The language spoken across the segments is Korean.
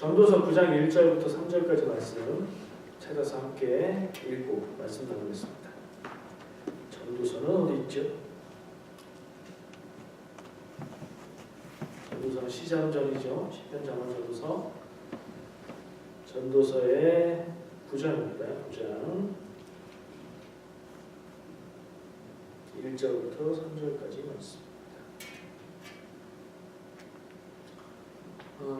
전도서 9장 1절부터 3절까지 말씀 찾아서 함께 읽고 말씀 나누겠습니다. 전도서는 어디 있죠? 전도서는 시장전이죠. 시편 장원 전도서. 전도서의 9장입니다. 9장 1절부터 3절까지 말씀.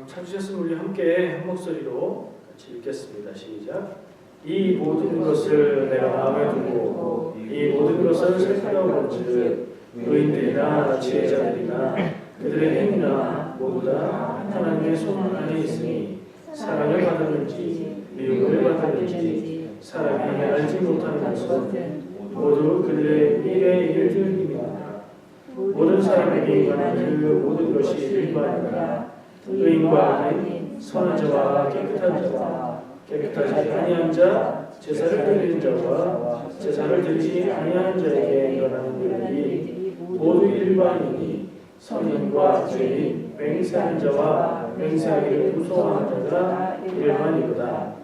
찾으셨으면 우리 함께 한 목소리로 같이 읽겠습니다. 시작. 이 모든 것을 내가 마음에 두고 이 모든 것을 살펴본즉 의인들이나 지혜자들이나 그들의 행위나 모두 다 하나님의 손 안에 있으니 사랑을 받았는지 미움을 받았는지 사람이 알지 못하는 것은 모두 그들의 미래의 일들입니다. 모든 사람에게 임하는 그 모든 것이 일반이라. 의인과 악인, 선한 자와 깨끗한 자와 깨끗하지 아니한 자, 제사를 드리는 자와 제사를 드리지 아니한 자에게 일어나는 일이 모두 일반이니 선인과 죄인, 맹세하는 자와 맹세하기를 무서워하는 자가 일반이로다.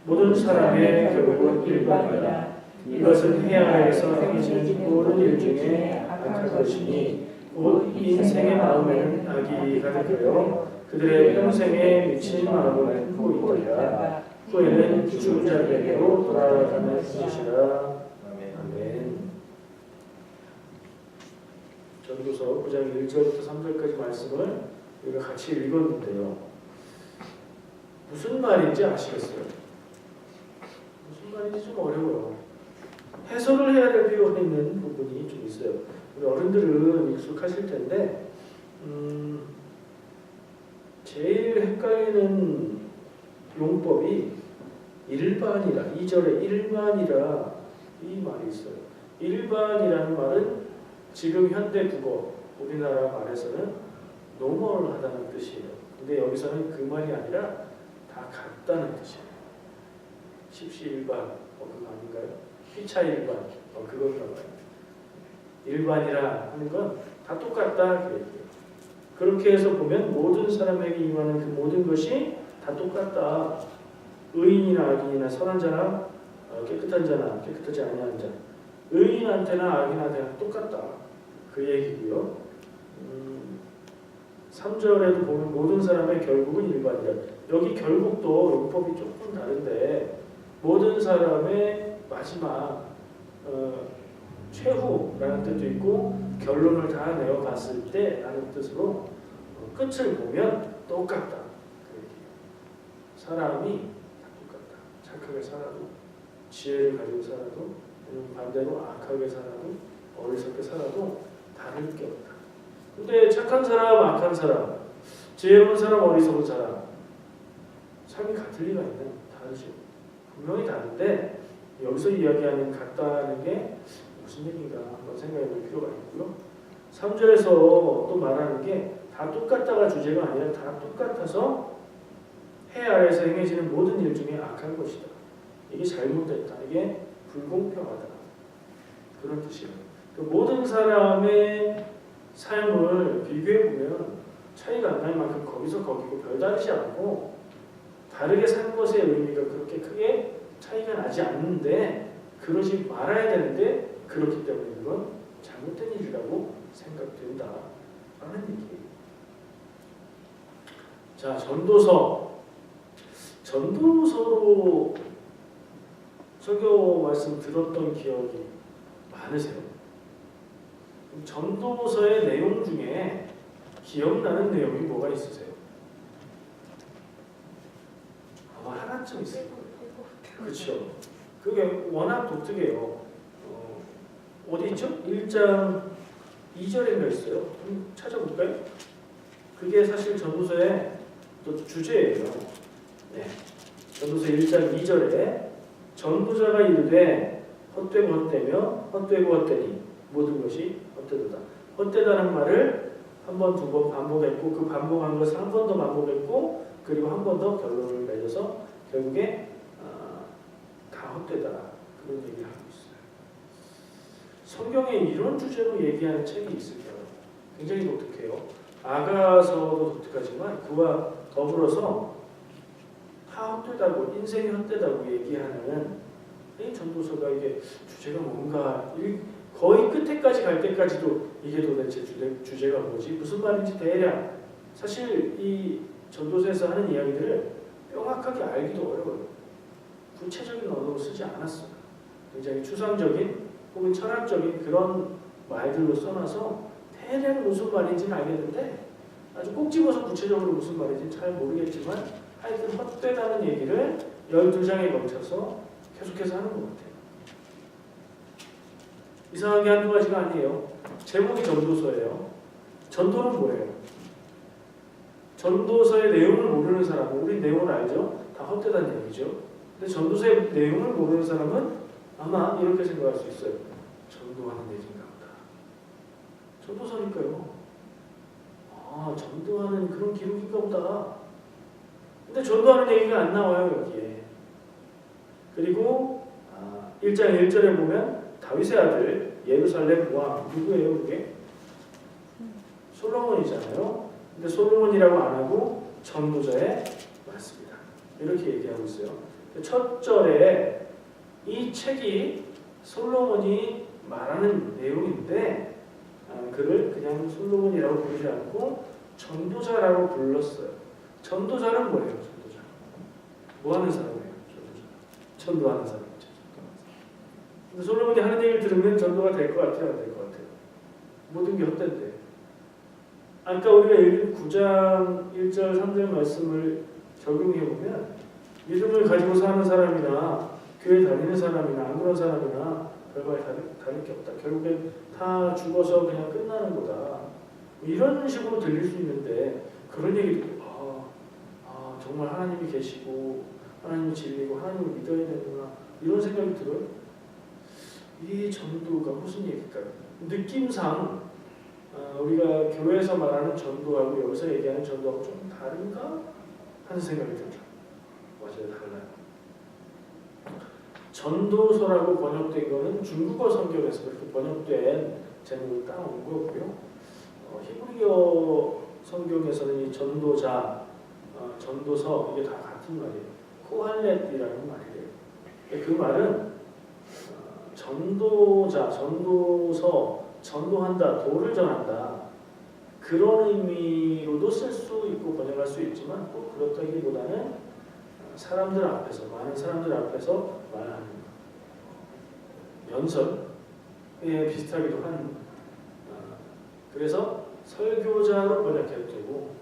모든 사람의 결국은 일반이라. 이것은 해아에서 행해지는 모든 일 중에 악한 것이니 곧 인생의 마음에는 악이 가득하여 그들의 평생에 미친 마음을 품고 있더라. 후에는 죽은 자들에게로 돌아가는 것이라. 아멘. 전도서 9장 1절부터 3절까지 말씀을 우리가 같이 읽었는데요. 무슨 말인지 아시겠어요? 무슨 말인지 좀 어려워요. 해석을 해야 될 필요가 있는 부분이 좀 있어요. 우리 어른들은 익숙하실 텐데 제일 헷갈리는 용법이 일반이라, 2절에 일반이라 이 말이 있어요. 일반이라는 말은 지금 현대 국어, 우리나라 말에서는 노멀하다는 뜻이에요. 근데 여기서는 그 말이 아니라 다 같다는 뜻이에요. 십시일반, 그거 아닌가요? 피차일반, 그건가 봐요. 일반이라 하는 건 다 똑같다 그래요. 그렇게 해서 보면 모든 사람에게 임하는 그 모든 것이 다 똑같다. 의인이나 악인이나 선한 자나 깨끗한 자나 깨끗하지 아니한 자, 의인한테나 악인한테나 똑같다. 그 얘기고요. 3절에도 보면 모든 사람의 결국은 일반이라. 여기 결국도 용법이 조금 다른데 모든 사람의 마지막 최후라는 뜻도 있고 결론을 다 내어봤을 때라는 뜻으로 끝을 보면 똑같다. 사람이 다 똑같다. 착하게 살아도 지혜를 가지고 살아도 반대로 악하게 살아도 어리석게 살아도 다를 게 없다. 근데 착한 사람, 악한 사람, 지혜로운 사람, 어리석은 사람 삶이 같을 리가 있나? 다르죠. 분명히 다른데 여기서 이야기하는 같다는 게 무슨 얘기인가 한번 생각해 볼 필요가 있고요. 3절에서 또 말하는 게 다 똑같다가 주제가 아니라 다 똑같아서 해 아래에서 행해지는 모든 일 중에 악한 것이다. 이게 잘못됐다. 이게 불공평하다. 그런 뜻이에요. 그 모든 사람의 삶을 비교해보면 차이가 안 날 만큼 거기서 거기고 별다르지 않고 다르게 사는 것의 의미가 그렇게 크게 차이가 나지 않는데 그러지 말아야 되는데 그렇기 때문에 그건 잘못된 일이라고 생각된다 라는 얘기예요. 자, 전도서로 설교 말씀 들었던 기억이 많으세요? 전도서의 내용 중에 기억나는 내용이 뭐가 있으세요? 아마 하나쯤 있을 거예요. 그렇죠. 그게 워낙 독특해요. 어디 있죠? 1장 2절인가 있어요. 좀 찾아볼까요? 그게 사실 전도서의 또 주제예요. 네. 전도서 1장 2절에 전도자가 이르되 헛되고 헛되며 헛되고 헛되니 모든 것이 헛되도다. 헛되다는 말을 한 번, 두 번 반복했고 그 반복한 것을 한 번 더 반복했고 그리고 한 번 더 결론을 내려서 결국에 다 헛되다 그런 얘기를 하고 있어요. 성경에 이런 주제로 얘기하는 책이 있을까요? 굉장히 독특해요. 아가서도 독특하지만 그와 더불어서 다 헛되다고, 인생이 헛되다고 얘기하는 이 전도서가 이게 주제가 뭔가 거의 끝에까지 갈 때까지도 이게 도대체 주제가 뭐지? 무슨 말인지 대략 사실 이 전도서에서 하는 이야기들을 명확하게 알기도 어려워요. 구체적인 언어로 쓰지 않았어요. 굉장히 추상적인 혹은 철학적인 그런 말들로 써놔서 대략 무슨 말인지는 알겠는데 아주 꼭 집어서 구체적으로 무슨 말인지는 잘 모르겠지만 하여튼 헛되다는 얘기를 12장에 걸쳐서 계속해서 하는 것 같아요. 이상하게 한두 가지가 아니에요. 제목이 전도서예요. 전도는 뭐예요? 전도서의 내용을 모르는 사람은, 우리 내용을 알죠? 다 헛되다는 얘기죠. 근데 전도서의 내용을 모르는 사람은 아마 이렇게 생각할 수 있어요. 전도하는 얘기인가 보다. 전도서니까요. 아, 전도하는 그런 기록인가 보다. 근데 전도하는 얘기가 안 나와요, 여기에. 그리고 1장 1절에 보면 다윗의 아들 예루살렘 왕, 누구예요 그게? 솔로몬이잖아요. 근데 솔로몬이라고 안 하고 전도자에 맞습니다. 이렇게 얘기하고 있어요. 첫 절에 이 책이 솔로몬이 말하는 내용인데 그를 그냥 솔로몬이라고 부르지 않고 전도자라고 불렀어요. 전도자는 뭐예요? 전도자. 뭐 하는 사람이에요? 전도자. 전도하는 사람이죠. 근데 솔로몬이 하는 얘기를 들으면 전도가 될 것 같아요? 안 될 것 같아요? 모든 게 헛된데. 아까 우리가 읽은 9장 1절 3절 말씀을 적용해보면 믿음을 가지고 사는 사람이나 교회 다니는 사람이나 안 그런 사람이나 별반 다를 게 없다. 결국엔 다 죽어서 그냥 끝나는 거다. 이런 식으로 들릴 수 있는데 그런 얘기 듣고 정말 하나님이 계시고 하나님이 진리고 하나님을 믿어야 되는구나 이런 생각이 들어요. 이 전도가 무슨 얘기일까요? 느낌상 우리가 교회에서 말하는 전도하고 여기서 얘기하는 전도하고 좀 다른가 하는 생각이 들죠. 맞아요, 달라요. 전도서라고 번역된 거는 중국어 성경에서 그렇게 번역된 제목을 따온 거고요. 히브리어 성경에서는 이 전도자, 전도서 이게 다 같은 말이에요. 코할렛이라는 말이에요. 그 말은 전도자, 전도서, 전도한다, 도를 전한다 그런 의미로도 쓸 수 있고 번역할 수 있지만 꼭 그렇다기보다는 사람들 앞에서, 많은 사람들 앞에서 말하는 연설에 비슷하기도 한 그래서 설교자로 번역해도 되고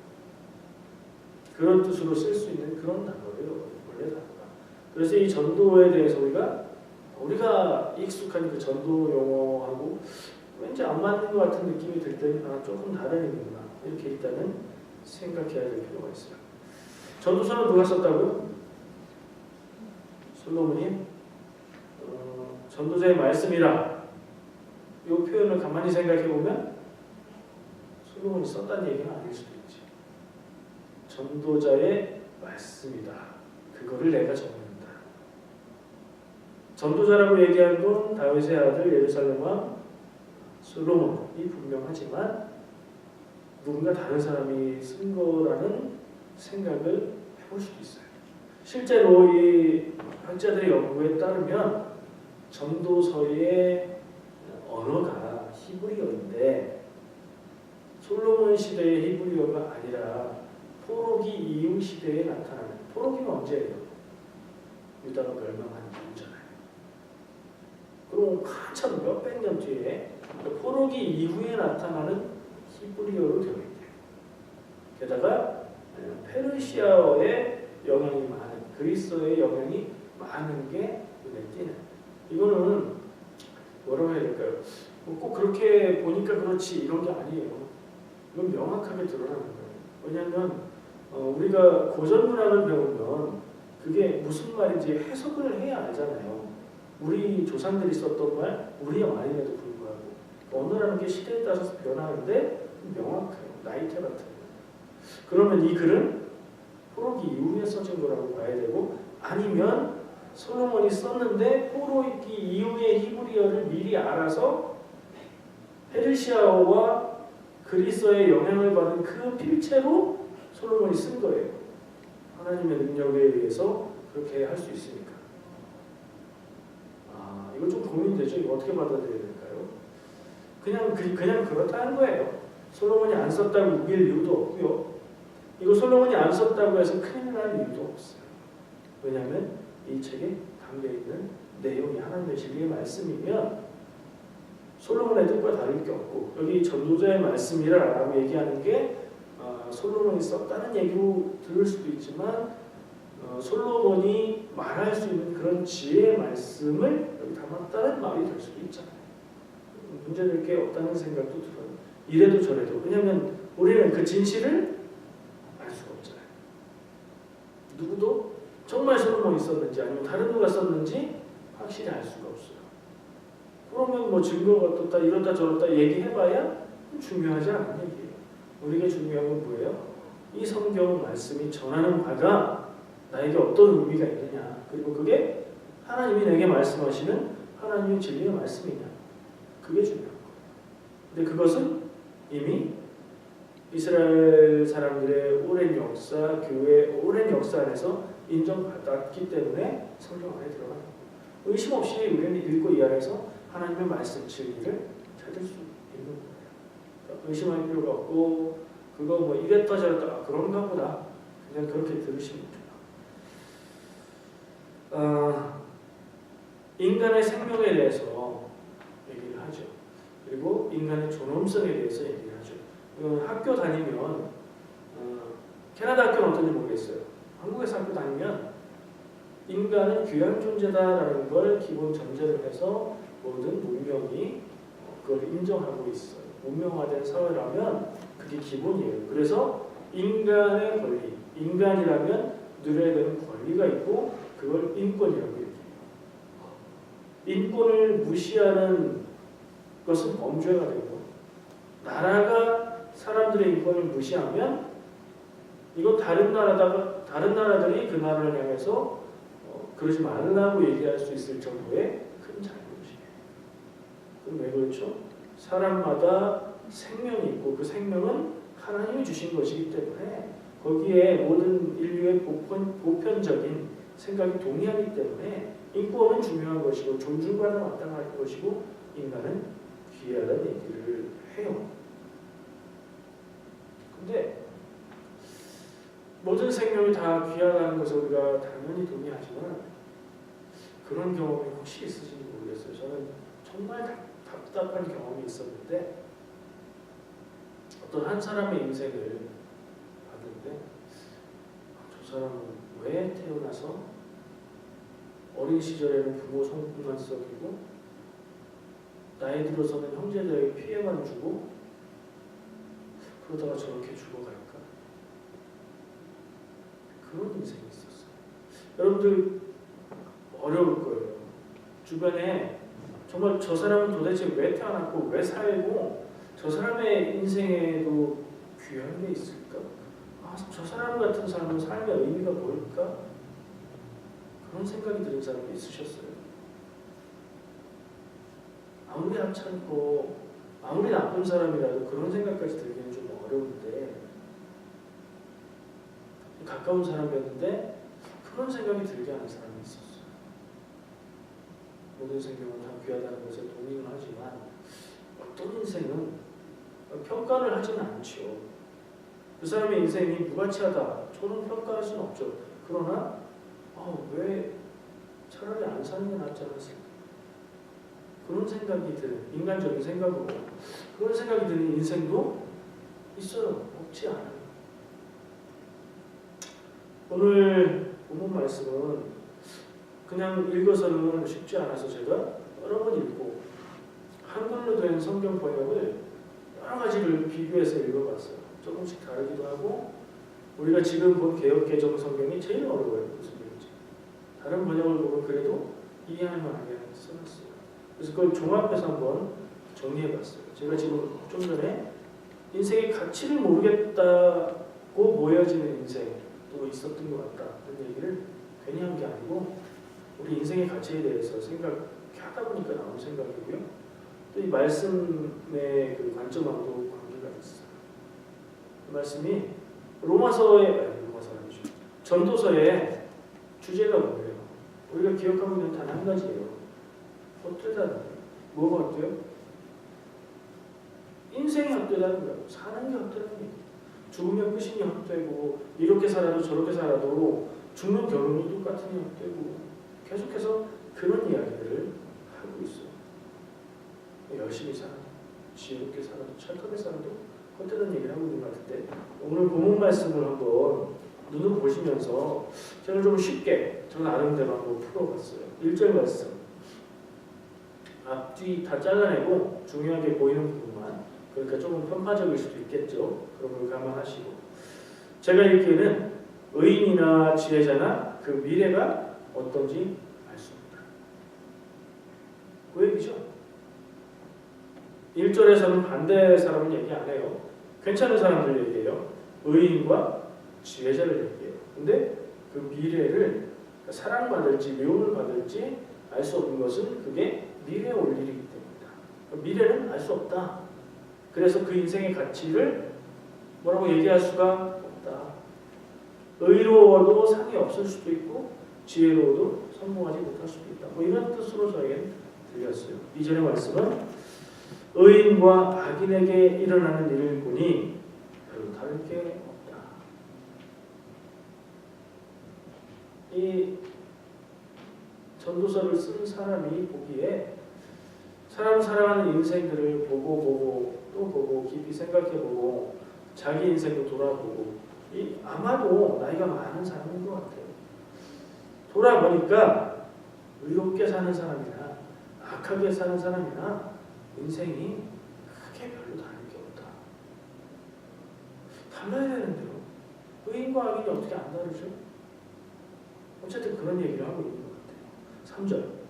그런 뜻으로 쓸 수 있는 그런 단어예요. 원래 단어가. 그래서 이 전도에 대해서 우리가 익숙한 그 전도 용어하고 왠지 안 맞는 것 같은 느낌이 들 때는 조금 다른 의미구나 이렇게 일단은 생각해야 될 필요가 있어요. 전도서는 누가 썼다고요? 솔로몬이 전도자의 말씀이라 이 표현을 가만히 생각해 보면 솔로몬이 썼다는 얘기는 아닐 수도 있지. 전도자의 말씀이다. 그거를 내가 적는다. 전도자라고 얘기한 건 다윗의 아들 예루살렘 왕 솔로몬이 분명하지만 누군가 다른 사람이 쓴 거라는 생각을 해볼 수도 있어요. 실제로 이 학자들의 연구에 따르면 전도서의 언어가 히브리어인데 솔로몬 시대의 히브리어가 아니라 포로기 이후 시대에 나타나는 포로기는 언제예요? 유다가 멸망한 이후잖아요. 그럼 한참 몇백 년 뒤에 포로기 이후에 나타나는 히브리어로 되어 있대요. 게다가 페르시아어의 영향이 많은 그리스어의 영향이 많은 게 눈에 띄는 이거는 뭐라고 해야 될까요? 꼭 그렇게 보니까 그렇지 이런 게 아니에요. 이건 명확하게 드러나는 거예요. 왜냐하면 우리가 고전 문학을 배우면 그게 무슨 말인지 해석을 해야 알잖아요. 우리 조상들이 썼던 말 우리의 말임에도 불구하고 언어라는 게 시대에 따라서 변하는데 명확해요. 나이테 같은 거. 그러면 이 글은 포로기 이후에 써진 거라고 봐야 되고 아니면 솔로몬이 썼는데 포로기 이후의 히브리어를 미리 알아서 페르시아어와 그리스어의 영향을 받은 그 필체로 솔로몬이 쓴 거예요. 하나님의 능력에 의해서 그렇게 할 수 있으니까. 이거 좀 고민되죠. 이거 어떻게 받아들여야 될까요? 그냥 그렇다는 거예요. 솔로몬이 안 썼다고 우길 이유도 없고요. 이거 솔로몬이 안 썼다고 해서 큰일 날 이유도 없어요. 왜냐하면 이 책에 담겨있는 내용이 하나님의 진리의 말씀이면 솔로몬의 뜻과 다를 게 없고, 여기 전도자의 말씀이라고 얘기하는 게 솔로몬이 썼다는 얘기로 들을 수도 있지만 솔로몬이 말할 수 있는 그런 지혜의 말씀을 여기 담았다는 말이 될 수도 있잖아요. 문제될 게 없다는 생각도 들어요. 이래도 저래도. 왜냐하면 우리는 그 진실을 알 수가 없잖아요. 누구도 정말 솔로몬이 썼는지 아니면 다른 누가 썼는지 확실히 알 수가 없어요. 그러면 뭐 증거가 어떻다 이렇다 저렇다 얘기해봐야 중요하지 않은 얘기예요. 우리에게 중요한 건 뭐예요? 이 성경 말씀이 전하는 바가 나에게 어떤 의미가 있느냐, 그리고 그게 하나님이 내게 말씀하시는 하나님의 진리의 말씀이냐, 그게 중요한 거예요. 근데 그것은 이미 이스라엘 사람들의 오랜 역사, 교회의 오랜 역사 안에서 인정받았기 때문에 성경 안에 들어가는 거예요. 의심 없이 우리는 읽고 이 안에서 하나님의 말씀 진리를 찾을 수 있는 거예요. 의심할 필요가 없고 그거 뭐 이랬다 저랬다 그런가 보다 그냥 그렇게 들으시면 돼요. 인간의 생명에 대해서 얘기를 하죠. 그리고 인간의 존엄성에 대해서 얘기를 하죠. 학교 다니면 캐나다 학교는 어떤지 모르겠어요. 한국에서 학교 다니면 인간은 귀한 존재다라는 걸 기본 전제로 해서 모든 문명이 그걸 인정하고 있어요. 문명화된 사회라면 그게 기본이에요. 그래서 인간의 권리, 인간이라면 누려야 되는 권리가 있고 그걸 인권이라고 얘기해요. 인권을 무시하는 것은 범죄가 되고, 나라가 사람들의 인권을 무시하면 이건 다른 나라들이 그 나라를 향해서 그러지 말라고 얘기할 수 있을 정도의 큰 잘못이에요. 그럼 왜 그렇죠? 사람마다 생명이 있고 그 생명은 하나님이 주신 것이기 때문에 거기에 모든 인류의 보편적인 생각이 동의하기 때문에 인권은 중요한 것이고 존중받아 마땅한 것이고 인간은 귀하다는 얘기를 해요. 근데 모든 생명이 다 귀하다는 것을 우리가 당연히 동의하지만 그런 경험이 혹시 있으신지 모르겠어요. 저는 정말 답답한 경험이 있었는데 어떤 한 사람의 인생을 봤는데 저 사람은 왜 태어나서 어린 시절에는 부모 손만 썩이고 나이 들어서는 형제들에게 피해만 주고 그러다가 저렇게 죽어갈까? 그런 인생이 있었어요. 여러분들 어려울 거예요. 주변에 정말 저 사람은 도대체 왜 태어났고 왜 살고 저 사람의 인생에도 귀한 게 있을까? 저 사람 같은 사람은 삶의 의미가 뭘까? 그런 생각이 드는 사람도 있으셨어요. 아무리 하찮고 아무리 나쁜 사람이라도 그런 생각까지 들기는 좀 어려운데 가까운 사람이었는데 그런 생각이 들게 하는 사람이 있었어요. 모든 생명은 다 귀하다는 것에 동의는 하지만 어떤 인생은 평가를 하지는 않죠. 그 사람의 인생이 무가치하다. 저는 평가할 수는 없죠. 그러나 왜 차라리 안 사는 게 낫지 않았을까? 그런 생각이 드는 인간적인 생각으로 그런 생각이 드는 인생도 있어요. 없지 않아요. 오늘 본문 말씀은 그냥 읽어서는 쉽지 않아서 제가 여러 번 읽고 한글로 된 성경 번역을 여러 가지를 비교해서 읽어봤어요. 조금씩 다르기도 하고 우리가 지금 본 개역개정 성경이 제일 어려워요. 무슨 얘기인지. 다른 번역을 보면 그래도 이해할 만하게 써놨어요. 그래서 그걸 종합해서 한번 정리해봤어요. 제가 지금 좀 전에 인생의 가치를 모르겠다고 모여지는 인생도 있었던 것 같다. 그런 얘기를 괜히 한 게 아니고 우리 인생의 가치에 대해서 생각하다 보니까 나온 생각이고요. 또 이 말씀의 그 관점하고도 관계가 있어요. 그 말씀이 로마서의 아니죠. 전도서의 주제가 뭐예요? 우리가 기억하고 있는 단 한 가지예요. 헛되다는 거예요. 뭐가 헛돼요? 인생이 헛되다는 거예요. 사는 게 헛되다는 거예요. 죽으면 끝이니 헛되고 이렇게 살아도 저렇게 살아도 죽는 결론도 똑같으니 헛되고 계속해서 그런 이야기들을 하고 있어요. 열심히 살아도 지혜롭게 살아도 착하게 살아도 헛되다는 얘기를 하고 있는 것 같은데 오늘 본문 말씀을 한번 눈으로 보시면서 제가 좀 쉽게 저는 나름대로 한번 풀어봤어요. 1절 말씀 앞뒤 다 잘라내고 중요하게 보이는 부분만 그러니까 조금 편파적일 수도 있겠죠. 그런 걸 감안하시고 제가 읽기에는 의인이나 지혜자나 그 미래가 어떤지 알 수 없다. 그 얘기죠. 1절에서는 반대 사람은 얘기 안 해요. 괜찮은 사람들 얘기해요. 의인과 지혜자를 얘기해요. 근데 그 미래를 사랑받을지 미움을 받을지 알 수 없는 것은 그게 미래에 올 일이기 때문이다. 미래는 알 수 없다. 그래서 그 인생의 가치를 뭐라고 얘기할 수가 없다. 의로워도 상이 없을 수도 있고 지혜로워도 성공하지 못할 수도 있다. 뭐 이런 뜻으로 저에겐 들렸어요. 이전의 말씀은 의인과 악인에게 일어나는 일을 보니 별로 다를 게 없다. 이 전도서를 쓴 사람이 보기에 사람 살아가는 인생들을 보고 또 보고 깊이 생각해보고 자기 인생도 돌아보고 아마도 나이가 많은 사람인 것 같아요. 돌아보니까 의롭게 사는 사람이나 악하게 사는 사람이나 인생이 크게 별로 다를 게 없다. 달라야 되는데요. 의인과 악인이 어떻게 안 다르죠? 어쨌든 그런 얘기를 하고 있는 것 같아요. 3절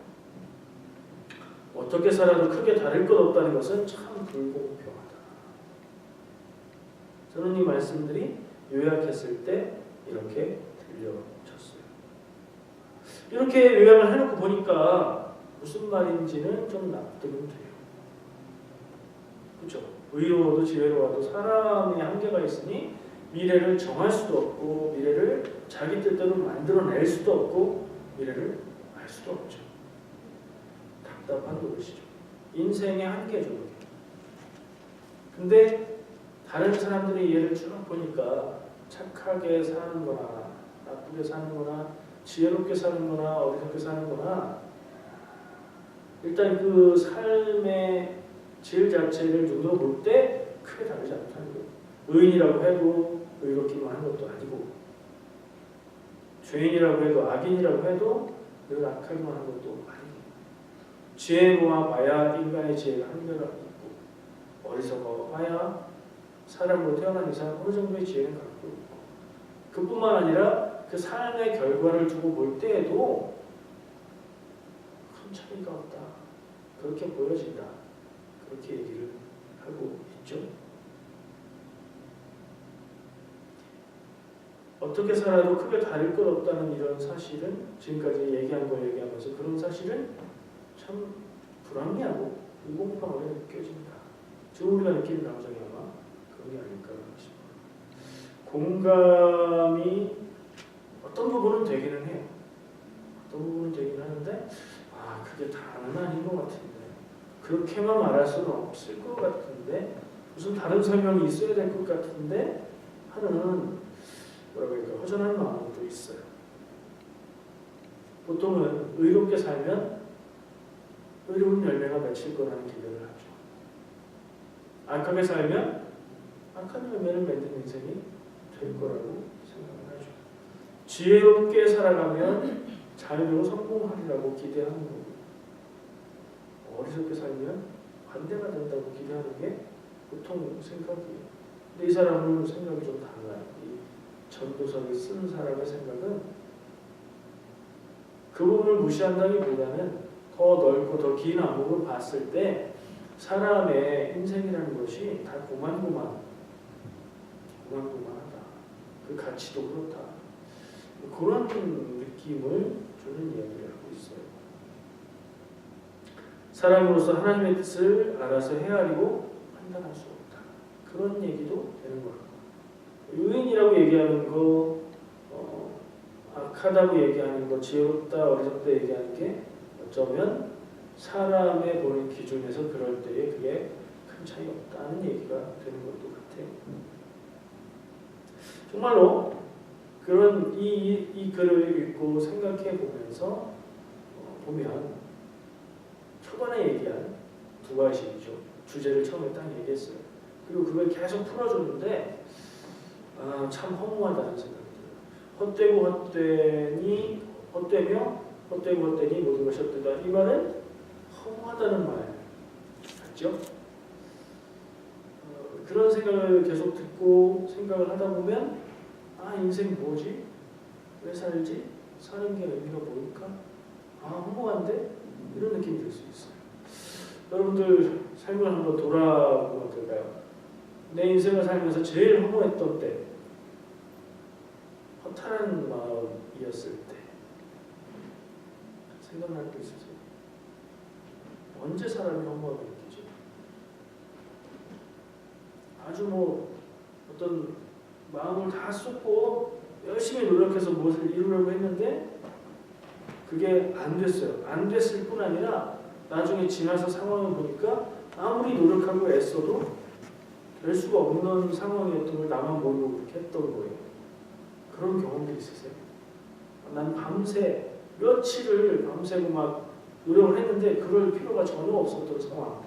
어떻게 살아도 크게 다를 것 없다는 것은 참 불공평하다. 저는 이 말씀들이 요약했을 때 이렇게 들려졌어요. 이렇게 요약을 해놓고 보니까 무슨 말인지는 좀 납득은 돼요. 그렇죠? 의로워도 지혜로워도 사람의 한계가 있으니 미래를 정할 수도 없고 미래를 자기 뜻대로 만들어낼 수도 없고 미래를 알 수도 없죠. 답답한 것이죠. 인생의 한계죠. 근데 다른 사람들의 예를 쭉 보니까 착하게 사는 거나 나쁘게 사는 거나 지혜롭게 사는 거나 어리석게 사는 거나 일단 그 삶의 질 자체를 눈으로 볼 때 크게 다르지 않다는 거예요. 의인이라고 해도 의롭기만 한 것도 아니고 죄인이라고 해도 악인이라고 해도 늘 악하기만 한 것도 아니고 지혜로워 봐야 인간의 지혜가 한계가 있고 어리석어 봐야 사람으로 태어난 이상 어느 정도의 지혜는 갖고 있고 그뿐만 아니라 그 삶의 결과를 두고 볼 때에도 큰 차이가 없다. 그렇게 보여진다. 그렇게 얘기를 하고 있죠. 어떻게 살아도 크게 다를 것 없다는 이런 사실은 지금까지 얘기한 걸 얘기하면서 그런 사실은 참 불합리하고 불공평하게 느껴진다. 지금 우리가 느끼는 감정이 아마 그런 게 아닐까 싶어요. 공감이 어떤 부분은 되기는 해요. 어떤 부분은 되기는 하는데 그게 다는 아닌 것 같은데 그렇게만 말할 수는 없을 것 같은데 무슨 다른 설명이 있어야 될 것 같은데 하는 뭐라고 할까 허전한 마음도 있어요. 보통은 의롭게 살면 의로운 열매가 맺힐 거라는 기대를 하죠. 악하게 살면 악한 열매를 맺는 인생이 될 거라고 생각을 하죠. 지혜롭게 살아가면 자유로 성공하리라고 기대하는 거고 어리석게 살면 반대가 된다고 기대하는 게 보통 생각이에요. 근데 이 사람은 생각이 좀 달라요. 이 전도서를 쓴 사람의 생각은 그 부분을 무시한다기보다는 더 넓고 더 긴 안목을 봤을 때 사람의 인생이라는 것이 다 고만고만하다. 그 가치도 그렇다. 그런 느낌을 주는 이야기를 하고 있어요. 사람으로서 하나님의 뜻을 알아서 헤아리고 판단할 수 없다. 그런 얘기도 되는 것 같고 의인이라고 얘기하는 거 악하다고 얘기하는 거, 지혜롭다, 어리석다 얘기하는 게 어쩌면 사람의 보는 기준에서 그럴 때에 그게 큰 차이 없다는 얘기가 되는 것도 같아요. 정말로 그런 이 글을 읽고 생각해 보면서 보면 초반에 얘기한 두 가지죠. 주제를 처음에 딱 얘기했어요. 그리고 그걸 계속 풀어줬는데 참 허무하다는 생각이 들어요. 헛되고 헛되니 모든 것이 헛되다. 이 말은 허무하다는 말 같죠? 그런 생각을 계속 듣고 생각을 하다 보면 인생 뭐지? 왜 살지? 사는 게 의미가 뭘까? 허무한데? 이런 느낌이 들 수 있어요. 여러분들 삶을 한번 돌아보면 어떨까요? 내 인생을 살면서 제일 허무했던 때, 허탈한 마음이었을 때 생각날 거 있으세요? 언제 사람이 허무하게 느끼죠? 아주 어떤 마음을 다 쏟고 열심히 노력해서 무엇을 이루려고 했는데 그게 안 됐어요. 안 됐을 뿐 아니라 나중에 지나서 상황을 보니까 아무리 노력하고 애써도 될 수가 없는 상황이었던 걸 나만 모르고 그렇게 했던 거예요. 그런 경험들이 있으세요? 난 밤새 며칠을 밤새고 노력을 했는데 그럴 필요가 전혀 없었던 상황.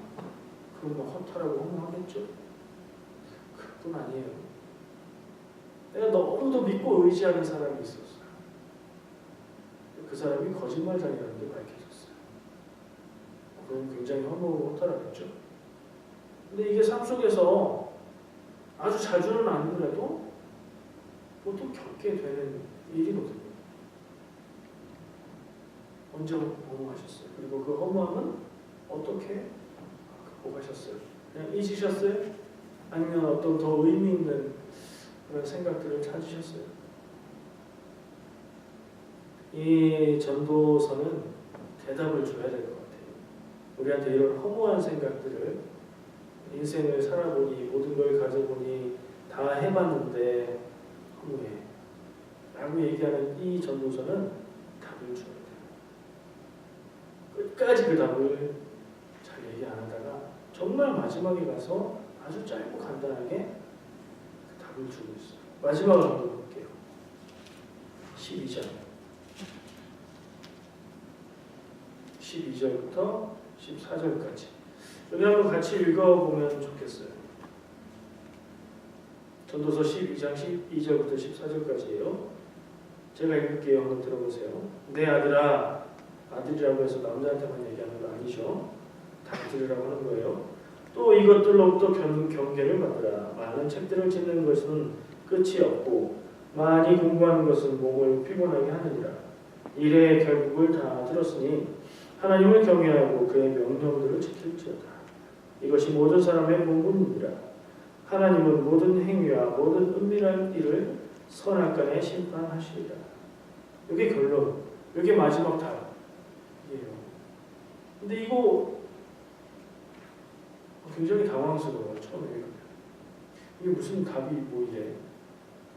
그럼 허탈하고 허무하겠죠? 그뿐 아니에요. 내가 너무도 믿고 의지하는 사람이 있었어요. 그 사람이 거짓말장이라는 게 밝혀졌어요. 그럼 굉장히 허무하고 허탈하겠죠? 근데 이게 삶 속에서 아주 자주는 아니더라도 보통 겪게 되는 일이거든요. 언제 허무하셨어요? 그리고 그 허무함은 어떻게 극복하셨어요? 그냥 잊으셨어요? 아니면 어떤 더 의미 있는 그런 생각들을 찾으셨어요? 이 전도서는 대답을 줘야 될 것 같아요. 우리한테 이런 허무한 생각들을 인생을 살아보니 모든 걸 가져보니 다 해봤는데 허무해 라고 얘기하는 이 전도서는 답을 줘야 돼요. 끝까지 그 답을 잘 얘기 안 하다가 정말 마지막에 가서 아주 짧고 간단하게 그 답을 주고 있어요. 마지막을 한번 볼게요. 12절 12절부터 14절까지 여기 한번 같이 읽어보면 좋겠어요. 전도서 12장 12절부터 14절까지예요. 제가 읽을게요. 한번 들어보세요. 내 아들아, 아들이라고 해서 남자한테만 얘기하는 거 아니죠. 다 들으라고 하는 거예요. 또 이것들로부터 경계를 받으라. 많은 책들을 짓는 것은 끝이 없고 많이 공부하는 것은 몸을 피곤하게 하느니라. 일의 결국을 다 들었으니 하나님을 경외하고 그의 명령들을 지킬지어다. 이것이 모든 사람의 본분이니라. 하나님은 모든 행위와 모든 은밀한 일을 선악간에 심판하시리라. 이게 결론, 이게 마지막 답이에요. 근데 이거 굉장히 당황스러워요. 처음에 이게 무슨 답이 이래?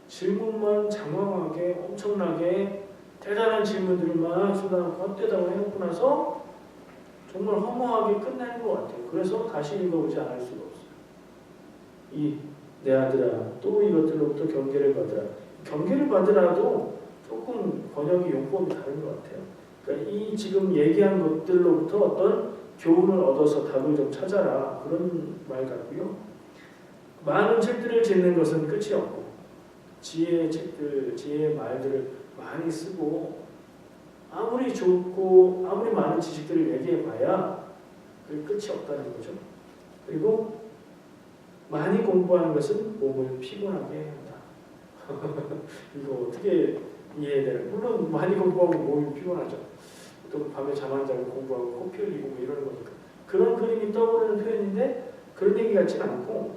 질문만 장황하게 엄청나게 대단한 질문들을 막 쏟아놓고 헛되다고 해놓고 나서 정말 허무하게 끝내는 것 같아요. 그래서 다시 읽어보지 않을 수가 없어요. 내 아들아, 또 이것들로부터 경계를 받으라. 경계를 받으라도 조금 번역이 용법이 다른 것 같아요. 그러니까 이 지금 얘기한 것들로부터 어떤 교훈을 얻어서 답을 좀 찾아라. 그런 말 같고요. 많은 책들을 짓는 것은 끝이 없고 지혜의 책들, 지혜의 말들을 많이 쓰고 아무리 좋고 아무리 많은 지식들을 얘기해봐야 그 끝이 없다는 거죠. 그리고 많이 공부하는 것은 몸을 피곤하게 한다. 이거 어떻게 이해해야 되나? 물론 많이 공부하고 몸이 피곤하죠. 또 밤에 잠 안 자고 공부하고 코피 흘리고 이러는 거니까. 그런 그림이 떠오르는 표현인데 그런 얘기 같지는 않고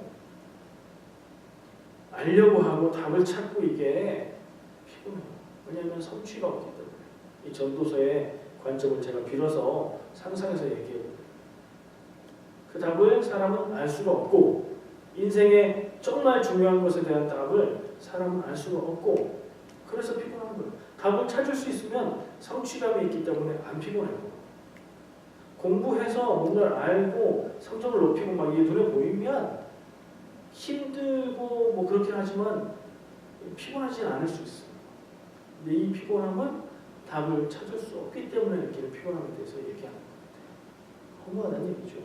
알려고 하고 답을 찾고 이게 피곤해요. 왜냐하면 성취가 없기 때문에. 이 전도서의 관점을 제가 빌어서 상상해서 얘기해요. 그 답을 사람은 알 수가 없고 인생의 정말 중요한 것에 대한 답을 사람은 알 수가 없고 그래서 피곤한 거예요. 답을 찾을 수 있으면 성취감이 있기 때문에 안 피곤해요. 공부해서 뭔가를 알고 성적을 높이고 막 이게 눈에 보이면 힘들고 뭐 그렇긴 하지만 피곤하진 않을 수 있어요. 근데 이 피곤함은 답을 찾을 수 없기 때문에 느끼는 피곤함에 대해서 얘기하는 것 같아요. 허무하다는 얘기죠.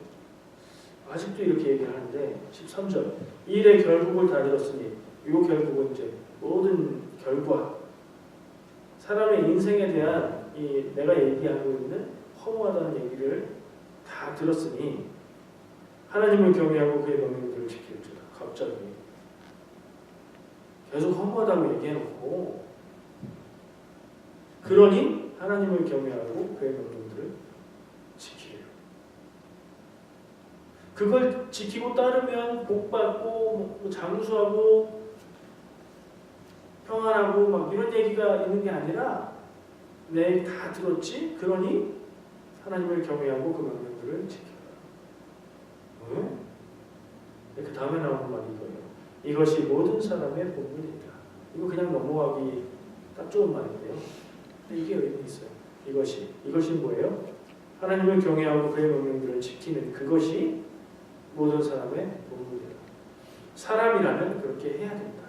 아직도 이렇게 얘기를 하는데 13절 일의 결국을 다 들었으니 이 결국은 이제 모든 결과 사람의 인생에 대한 이 내가 얘기하고 있는 허무하다는 얘기를 다 들었으니 하나님을 경외하고 그의 명령들을 지킬지어다. 갑자기 계속 허무하다고 얘기해놓고 그러니 하나님을 경외하고 그의 명령들을 지키래요. 그걸 지키고 따르면 복받고 장수하고 평안하고 막 이런 얘기가 있는 게 아니라 내 다 들었지? 그러니 하나님을 경외하고 그 명령들을 지켜라. 응? 그 다음에 나오는 말이 이거예요. 이것이 모든 사람의 본분이다. 이거 그냥 넘어가기 딱 좋은 말인데요. 근데 이게 의미 있어요. 이것이 뭐예요? 하나님을 경외하고 그의 명령들을 지키는 그것이 모든 사람의 본분이다. 사람이라면 그렇게 해야 된다.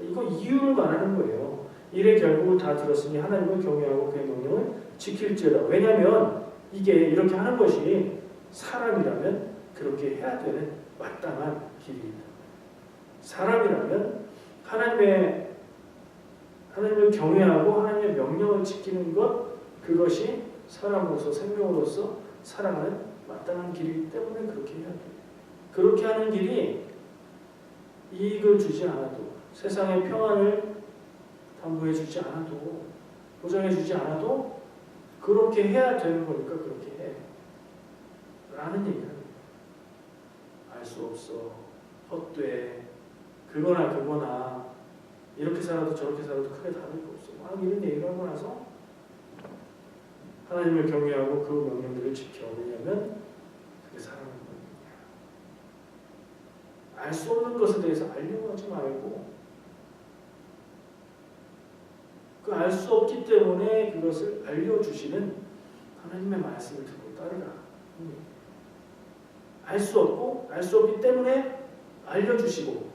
이거 이유를 말하는 거예요. 일의 결국을 다 들었으니 하나님을 경외하고 그의 명령을 지킬지어다. 왜냐하면 이게 이렇게 하는 것이 사람이라면 그렇게 해야 되는 마땅한 길이다. 사람이라면 하나님을 경외하고 하나님의 명령을 지키는 것 그것이 사람으로서 생명으로서 살아가는 마땅한 길이기 때문에 그렇게 해야 돼요. 그렇게 하는 길이 이익을 주지 않아도 세상의 평안을 담보해 주지 않아도 보장해 주지 않아도 그렇게 해야 되는 거니까 그렇게 해 라는 얘기를 알 수 없어 헛돼 그거나 이렇게 살아도 저렇게 살아도 크게 다를 거 없어 막 이런 얘기를 하고 나서 하나님을 경외하고 그 명령들을 지켜 왜냐하면 그게 사랑하는 거니까 알 수 없는 것에 대해서 알려고 하지 말고 그 알 수 없기 때문에 그것을 알려주시는 하나님의 말씀을 듣고 따르라. 알 수 없고 알 수 없기 때문에 알려주시고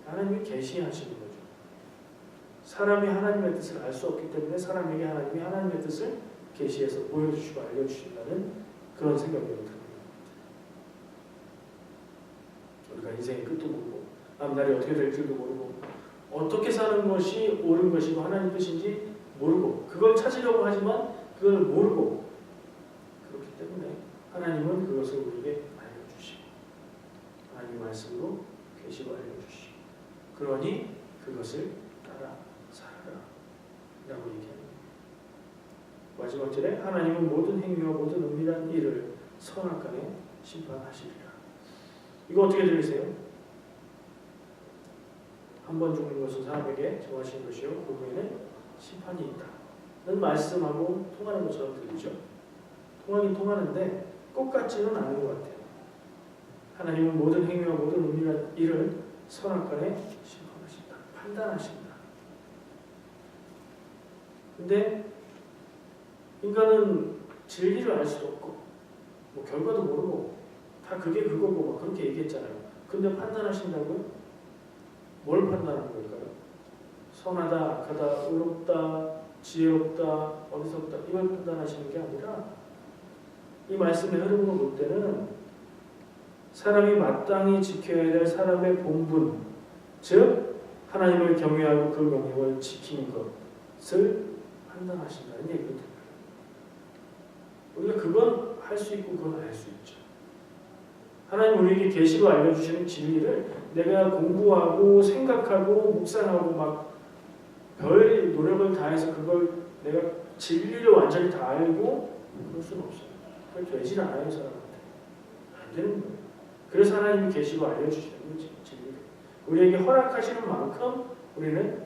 하나님이 계시하시는 거죠. 사람이 하나님의 뜻을 알 수 없기 때문에 사람에게 하나님이 하나님의 뜻을 계시해서 보여주시고 알려주신다는 그런 생각이 듭니다. 우리가 인생의 끝도 모르고 앞날이 어떻게 될지도 모르고 어떻게 사는 것이 옳은 것이고 하나님 뜻인지 모르고 그걸 찾으려고 하지만 그걸 모르고 그렇기 때문에 하나님은 그것을 우리에게 알려주시고 하나님의 말씀으로 계시고 알려주시고 그러니 그것을 따라 살아라 라고 얘기합니다. 마지막 절에 하나님은 모든 행위와 모든 은밀한 일을 선악간에 심판하시리라. 이거 어떻게 들리세요? 한 번 죽는 것은 사람에게 정하신 것이요 그 후에는 심판이 있다는 말씀하고 통하는 것처럼 들리죠. 통하긴 통하는데 똑같지는 않은 것 같아요. 하나님은 모든 행위와 모든 은밀한 일을 선악간에 심판하신다. 판단하신다. 근데 인간은 진리를 알 수도 없고 뭐 결과도 모르고 다 그게 그거고 막 그렇게 얘기했잖아요. 근데 판단하신다고요? 뭘 판단하는 걸까요? 선하다, 악하다, 의롭다, 지혜롭다, 어리석다 이걸 판단하시는 게 아니라 이 말씀의 흐름으로 볼 때는 사람이 마땅히 지켜야 될 사람의 본분 즉 하나님을 경외하고 그 명령을 지키는 것을 판단하신다는 얘기거든요. 우리가 그건 할 수 있고 그건 알 수 있죠. 하나님 우리에게 계시로 알려주시는 진리를 내가 공부하고 생각하고 묵상하고 막 별 노력을 다해서 그걸 내가 진리를 완전히 다 알고 그럴 수는 없어요. 그걸 되질 않아요 사람한테. 안 되는 거예요. 그래서 하나님이 계시로 알려주시는 거지 진리를. 우리에게 허락하시는 만큼 우리는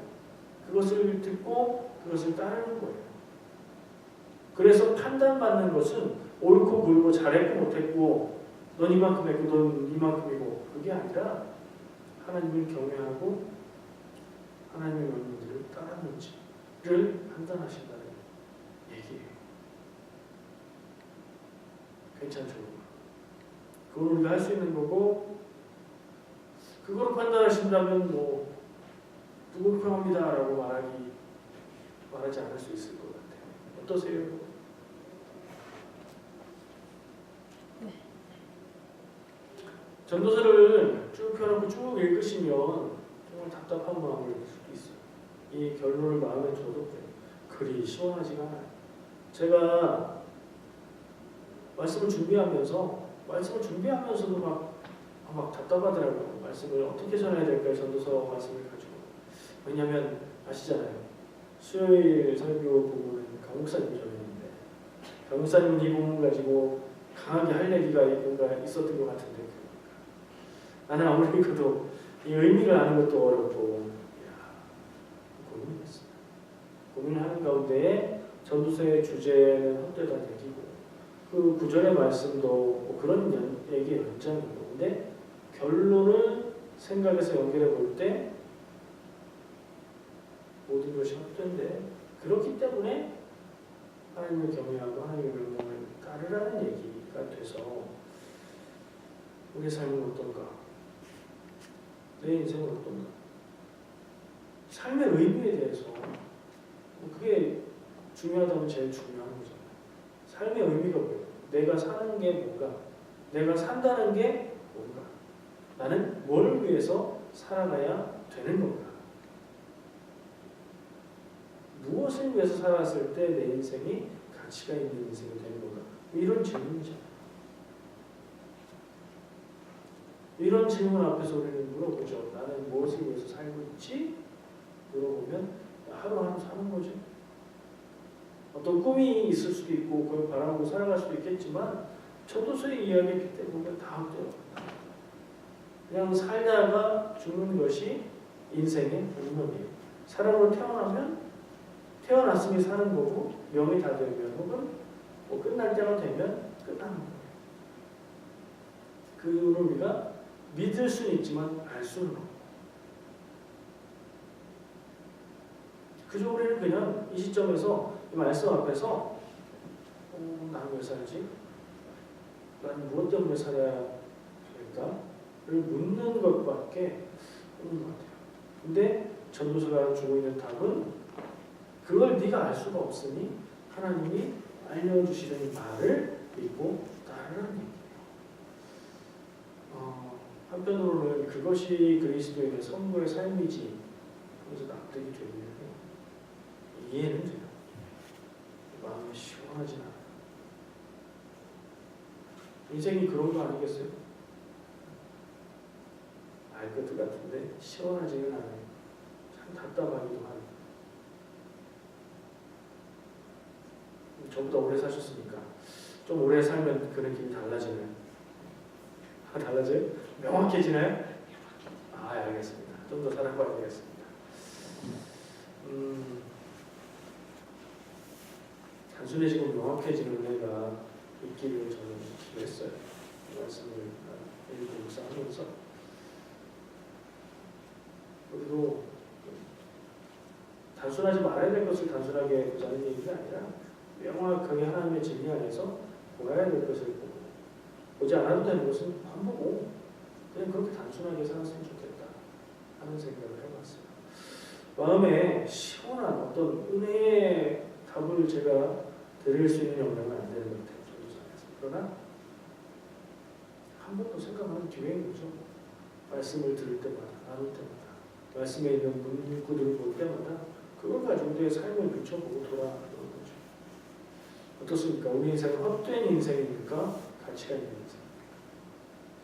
그것을 듣고 그것을 따르는 거예요. 그래서 판단받는 것은 옳고 그르고 잘했고 못했고 넌 이만큼 했고 넌 이만큼이고 그게 아니라 하나님을 경외하고 하나님의 명령들을 따랐는지 판단하신다는 얘기예요. 괜찮죠? 그걸 우리가 할 수 있는 거고, 그거로 판단하신다면 뭐 누구 평합니다라고 말하지 않을 수 있을 것 같아요. 어떠세요? 전도서를 쭉 펴놓고 쭉 읽으시면 정말 답답한 마음을 들 수도 있어요. 이 결론을 마음에 줘도 그리 시원하지가 않아요. 제가 말씀을 준비하면서도 막 답답하더라고요. 말씀을 어떻게 전해야 될까요? 전도서 말씀을 가지고. 왜냐하면 아시잖아요. 수요일 설교 부분은 강목사님 전했는데 강목사님은 이 부분 가지고 강하게 할 얘기가 뭔가 있었던 것 같은데 나는 아무리 그래도 이 의미를 아는 것도 어렵고 고민했어요. 고민하는 가운데 전도서의 주제는 헛되다 얘기고 그 구절의 말씀도 뭐 그런 얘기의 연장이고 근데 결론을 생각해서 연결해 볼 때 모든 것이 헛된데 그렇기 때문에 하나님을 경외하고 하나님의 명령을 따르라는 얘기가 돼서 우리의 삶은 어떤가? 내 인생은 어떤가? 삶의 의미에 대해서 그게 중요하다면 제일 중요한 거잖아요. 삶의 의미가 뭐예요? 내가 사는 게 뭔가? 내가 산다는 게 뭔가? 나는 뭘 위해서 살아가야 되는 건가? 무엇을 위해서 살았을 때 내 인생이 가치가 있는 인생이 되는 건가? 이런 질문이잖아요. 이런 질문 앞에서 우리는 물어보죠. 나는 무엇을 위해서 살고 있지? 물어보면 하루하루 사는 거죠. 어떤 꿈이 있을 수도 있고 그걸 바라보고 살아갈 수도 있겠지만 전도서의 이야기를 그때 보면 다 헛되어요. 그냥 살다가 죽는 것이 인생의 운명이에요. 사람으로 태어났으니 사는 거고 명이 다 되면 혹은 뭐 끝날 때가 되면 끝나는 거예요. 그걸 우리가 믿을 수는 있지만 알 수는 없고 그저 우리는 그냥 이 시점에서 이 말씀 앞에서 난 왜 살지? 난 무엇 때문에 살아야 될까? 를 묻는 것밖에 없는 것 같아요. 근데 전도서가 주고 있는 답은 그걸 네가 알 수가 없으니 하나님이 알려주시는 말을 믿고 따르라는 얘기예요. 한편으로는 그것이 그리스도인의 선고의 삶이지 그래서 납득이 되는데 이해는 돼요. 마음이 시원하진 않아요. 인생이 그런 거 아니겠어요? 알 것도 같은데 시원하지는 않아요. 참 답답하기도 하고 저보다 오래 사셨으니까 좀 오래 살면 그 느낌이 달라지나요? 달라져요? 명확해지나요? 알겠습니다. 좀 더 살아봐야 되겠습니다. 단순해지고 명확해지는 은혜가 있기를 저는 기도했어요. 이 말씀을 읽고 묵상하면서 우리도 단순하지 말아야 될 것을 단순하게 보자는 얘기가 아니라 명확하게 하나님의 진리 안에서 보아야 될 것을 보지 않아도 되는 것은 안 보고 그냥 그렇게 단순하게 살았으면 좋겠다 하는 생각을 해봤어요. 마음에 시원한 어떤 은혜의 답을 제가 드릴 수 있는 역량은 안 되는 것 같아요. 전도서에서. 그러나 한 번 더 생각하는 기회인 거죠. 말씀을 들을 때마다, 나눌 때마다, 말씀에 있는 문구들을 볼 때마다 그걸 가지고 내 삶을 비춰보고 돌아보는 거죠. 어떻습니까? 우리 인생은 헛된 인생입니까? 가치가 있는 인생.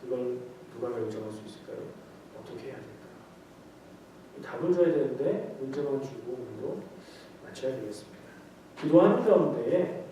그걸 누가 결정할 수 있을까요? 어떻게 해야 될까요? 답을 줘야 되는데 문제만 주고 우리도 맞춰야 되겠습니다. 기도하는 가운데